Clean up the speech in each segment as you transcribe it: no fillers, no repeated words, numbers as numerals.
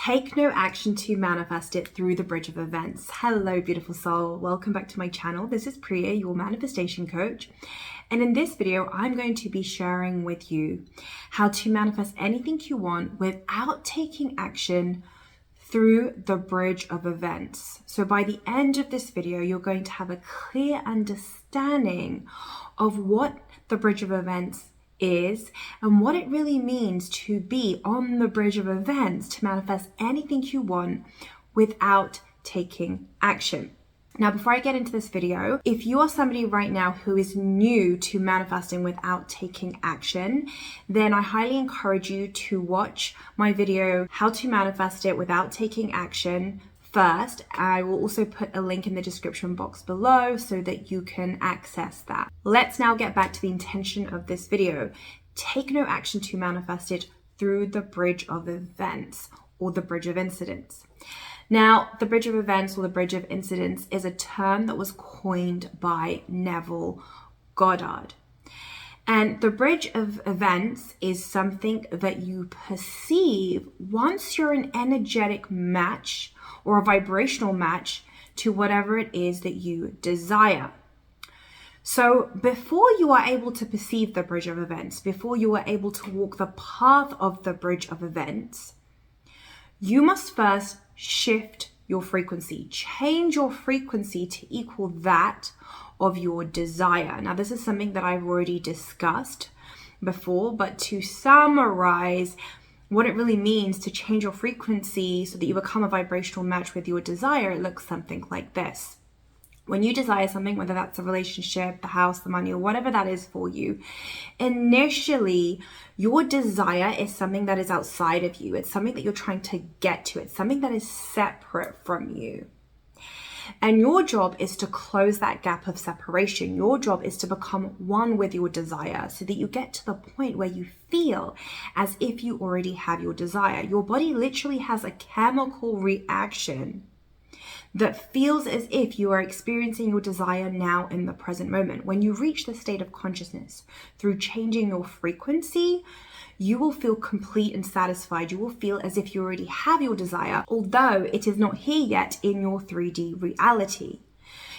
Take no action to manifest it through the bridge of events. Hello, beautiful soul. Welcome back to my channel. This is Priya, your manifestation coach. And in this video, I'm going to be sharing with you how to manifest anything you want without taking action through the bridge of events. So by the end of this video, you're going to have a clear understanding of what the bridge of events is and what it really means to be on the bridge of events to manifest anything you want without taking action. Now, before I get into this video, if you are somebody right now who is new to manifesting without taking action, then I highly encourage you to watch my video, How to Manifest It Without Taking Action, first. I will also put a link in the description box below so that you can access that. Let's now get back to the intention of this video. Take no action to manifest it through the bridge of events or the bridge of incidents. Now, the bridge of events or the bridge of incidents is a term that was coined by Neville Goddard. And the bridge of events is something that you perceive once you're an energetic match or a vibrational match to whatever it is that you desire. So before you are able to perceive the bridge of events, before you are able to walk the path of the bridge of events, you must first shift your frequency, change your frequency to equal that of your desire. Now, this is something that I've already discussed before, but to summarize what it really means to change your frequency so that you become a vibrational match with your desire, it looks something like this. When you desire something, whether that's a relationship, the house, the money, or whatever that is for you, initially, your desire is something that is outside of you. It's something that you're trying to get to. It's something that is separate from you. And your job is to close that gap of separation. Your job is to become one with your desire so that you get to the point where you feel as if you already have your desire. Your body literally has a chemical reaction that feels as if you are experiencing your desire now in the present moment. When you reach the state of consciousness through changing your frequency, you will feel complete and satisfied. You will feel as if you already have your desire, although it is not here yet in your 3D reality.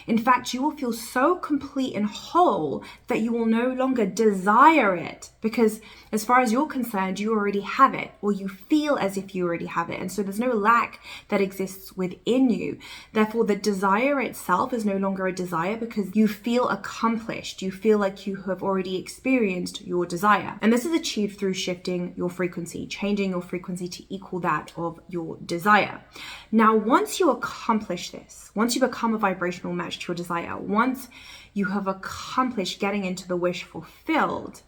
In fact, you will feel so complete and whole that you will no longer desire it because as far as you're concerned, you already have it, or you feel as if you already have it. And so there's no lack that exists within you. Therefore, the desire itself is no longer a desire because you feel accomplished. You feel like you have already experienced your desire. And this is achieved through shifting your frequency, changing your frequency to equal that of your desire. Now, once you accomplish this, once you become a vibrational match to your desire, once you have accomplished getting into the wish fulfilled,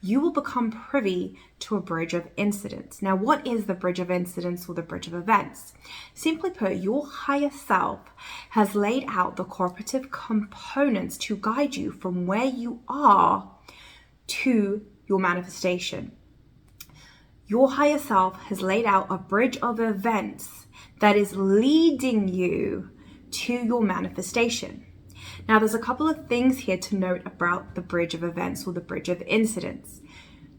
you will become privy to a bridge of incidents. Now, what is the bridge of incidents or the bridge of events? Simply put, your higher self has laid out the cooperative components to guide you from where you are to your manifestation. Your higher self has laid out a bridge of events that is leading you to your manifestation. Now, there's a couple of things here to note about the bridge of events or the bridge of incidents.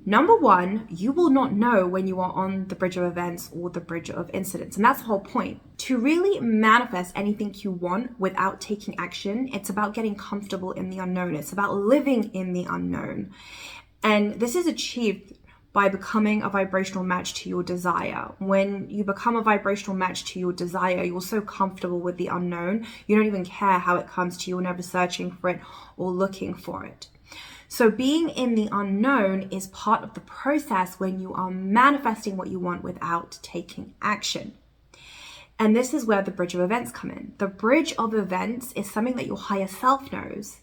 Number one, you will not know when you are on the bridge of events or the bridge of incidents. And that's the whole point. To really manifest anything you want without taking action, it's about getting comfortable in the unknown. It's about living in the unknown. And this is achieved by becoming a vibrational match to your desire. When you become a vibrational match to your desire, you're so comfortable with the unknown, you don't even care how it comes to you. You're never searching for it or looking for it. So being in the unknown is part of the process when you are manifesting what you want without taking action. And this is where the bridge of events come in. The bridge of events is something that your higher self knows,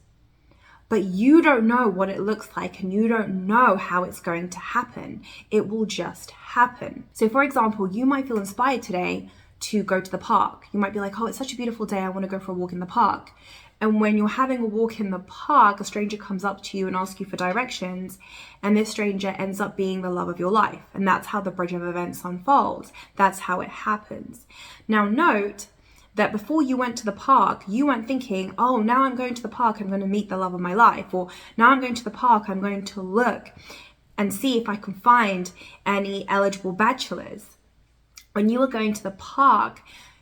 but you don't know what it looks like and you don't know how it's going to happen. It will just happen. So for example, you might feel inspired today to go to the park. You might be like, oh, it's such a beautiful day, I want to go for a walk in the park. And when you're having a walk in the park, a stranger comes up to you and asks you for directions, and this stranger ends up being the love of your life. And that's how the bridge of events unfolds. That's how it happens. Now note that before you went to the park, you weren't thinking, oh, now I'm going to the park, I'm going to meet the love of my life. Or now I'm going to the park, I'm going to look and see if I can find any eligible bachelors. When you were going to the park,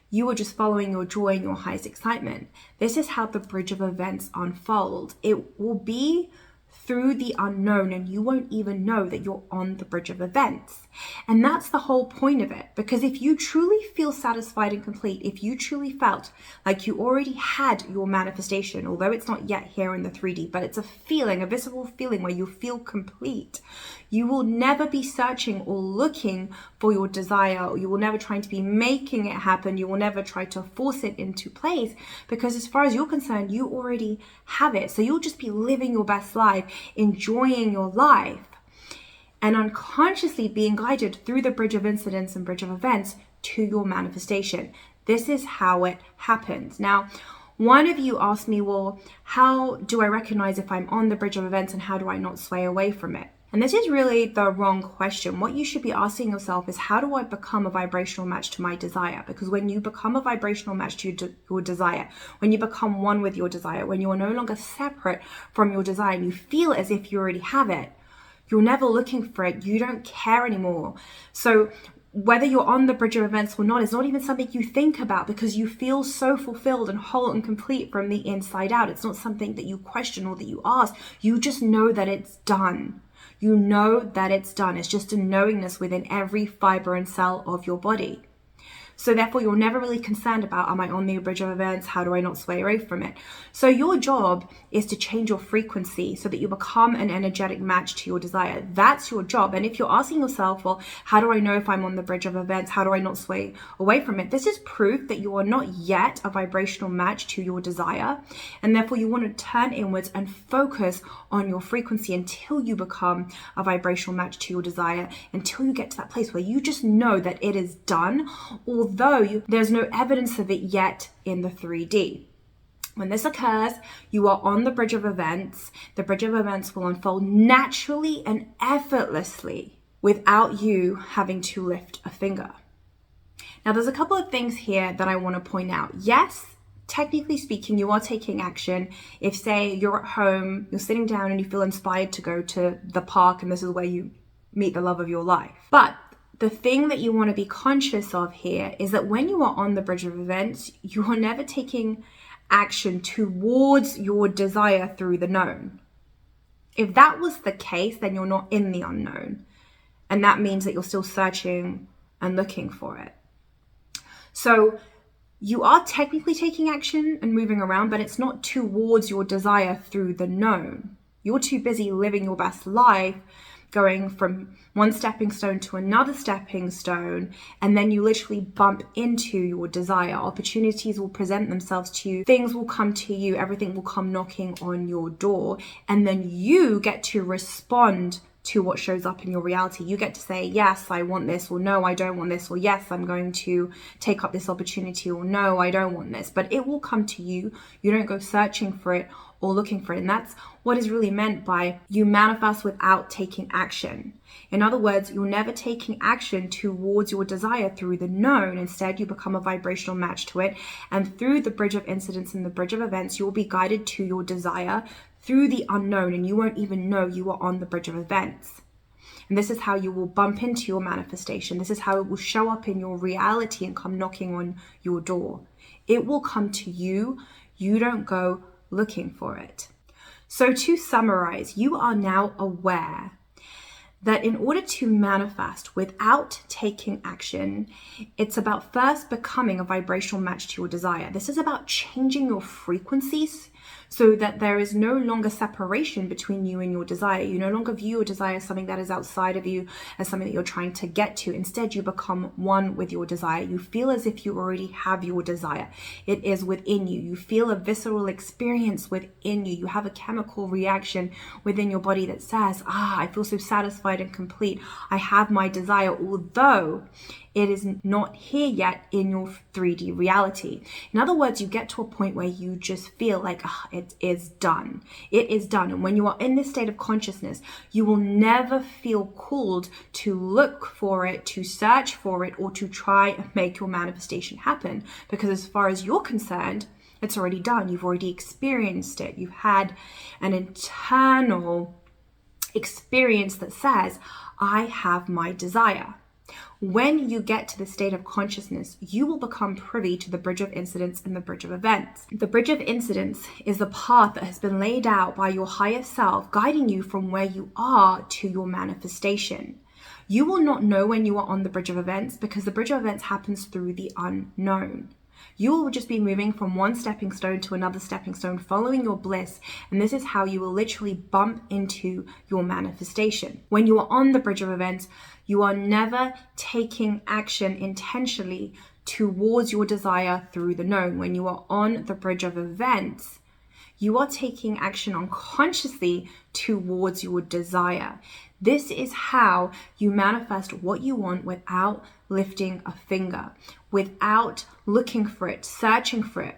you were just following your joy and your highest excitement. This is how the bridge of events unfold. It will be through the unknown, and you won't even know that you're on the bridge of events. And that's the whole point of it, because if you truly feel satisfied and complete, if you truly felt like you already had your manifestation, although it's not yet here in the 3D, but it's a feeling, a visceral feeling where you feel complete, you will never be searching or looking for your desire, or you will never try to be making it happen. You will never try to force it into place, because as far as you're concerned, you already have it. So you'll just be living your best life, enjoying your life, and unconsciously being guided through the bridge of incidents and bridge of events to your manifestation. This is how it happens. Now, one of you asked me, well, how do I recognize if I'm on the bridge of events, and how do I not sway away from it? And this is really the wrong question. What you should be asking yourself is, how do I become a vibrational match to my desire? Because when you become a vibrational match to your desire, when you become one with your desire, when you are no longer separate from your desire and you feel as if you already have it, you're never looking for it. You don't care anymore. So whether you're on the bridge of events or not is not even something you think about, because you feel so fulfilled and whole and complete from the inside out. It's not something that you question or that you ask. You just know that it's done. You know that it's done. It's just a knowingness within every fiber and cell of your body. So therefore, you're never really concerned about, am I on the bridge of events? How do I not sway away from it? So your job is to change your frequency so that you become an energetic match to your desire. That's your job. And if you're asking yourself, well, how do I know if I'm on the bridge of events? How do I not sway away from it? This is proof that you are not yet a vibrational match to your desire. And therefore, you want to turn inwards and focus on your frequency until you become a vibrational match to your desire, until you get to that place where you just know that it is done, although there's no evidence of it yet in the 3D. When this occurs, you are on the bridge of events. The bridge of events will unfold naturally and effortlessly without you having to lift a finger. Now, there's a couple of things here that I want to point out. Yes, technically speaking, you are taking action. If, say, you're at home, you're sitting down and you feel inspired to go to the park, and this is where you meet the love of your life. But the thing that you want to be conscious of here is that when you are on the bridge of events, you are never taking action towards your desire through the known. If that was the case, then you're not in the unknown. And that means that you're still searching and looking for it. So you are technically taking action and moving around, but it's not towards your desire through the known. You're too busy living your best life, going from one stepping stone to another stepping stone, and then you literally bump into your desire. Opportunities will present themselves to you, things will come to you, everything will come knocking on your door, and then you get to respond to what shows up in your reality. You get to say, yes, I want this, or no, I don't want this, or yes, I'm going to take up this opportunity, or no, I don't want this. But it will come to you. You don't go searching for it or looking for it. And that's what is really meant by you manifest without taking action. In other words, you're never taking action towards your desire through the known. Instead, you become a vibrational match to it. And through the bridge of incidents and the bridge of events, you'll be guided to your desire through the unknown, and you won't even know you are on the bridge of events. And this is how you will bump into your manifestation. This is how it will show up in your reality and come knocking on your door. It will come to you. You don't go looking for it. So to summarize, you are now aware that in order to manifest without taking action, it's about first becoming a vibrational match to your desire. This is about changing your frequencies so that there is no longer separation between you and your desire. You no longer view your desire as something that is outside of you, as something that you're trying to get to. Instead, you become one with your desire. You feel as if you already have your desire. It is within you. You feel a visceral experience within you. You have a chemical reaction within your body that says, I feel so satisfied and complete. I have my desire, although it is not here yet in your 3D reality. In other words, you get to a point where you just feel like, it is done. It is done. And when you are in this state of consciousness, you will never feel called to look for it, to search for it, or to try and make your manifestation happen. Because as far as you're concerned, it's already done. You've already experienced it. You've had an internal experience that says, I have my desire. When you get to the state of consciousness, you will become privy to the bridge of incidents and the bridge of events. The bridge of incidents is the path that has been laid out by your higher self, guiding you from where you are to your manifestation. You will not know when you are on the bridge of events because the bridge of events happens through the unknown. You will just be moving from one stepping stone to another stepping stone, following your bliss. And this is how you will literally bump into your manifestation. When you are on the bridge of events, you are never taking action intentionally towards your desire through the known. When you are on the bridge of events, you are taking action unconsciously towards your desire. This is how you manifest what you want without lifting a finger, without looking for it, searching for it,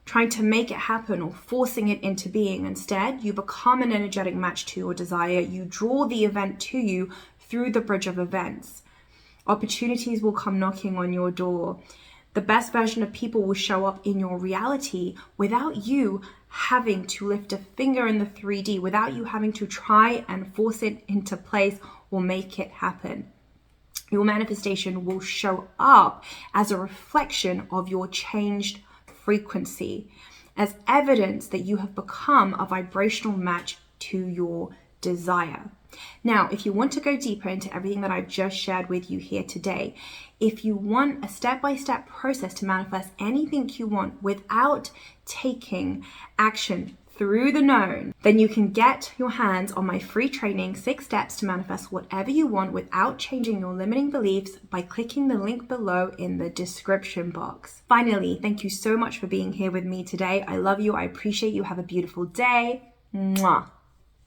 trying to make it happen or forcing it into being. Instead, you become an energetic match to your desire. You draw the event to you through the bridge of events. Opportunities will come knocking on your door. The best version of people will show up in your reality without you having to lift a finger in the 3D, without you having to try and force it into place or make it happen. Your manifestation will show up as a reflection of your changed frequency, as evidence that you have become a vibrational match to your desire. Now, if you want to go deeper into everything that I've just shared with you here today, if you want a step-by-step process to manifest anything you want without taking action through the known, then you can get your hands on my free training, 6 steps to manifest whatever you want without changing your limiting beliefs, by clicking the link below in the description box. Finally, thank you so much for being here with me today. I love you. I appreciate you. Have a beautiful day. Mwah.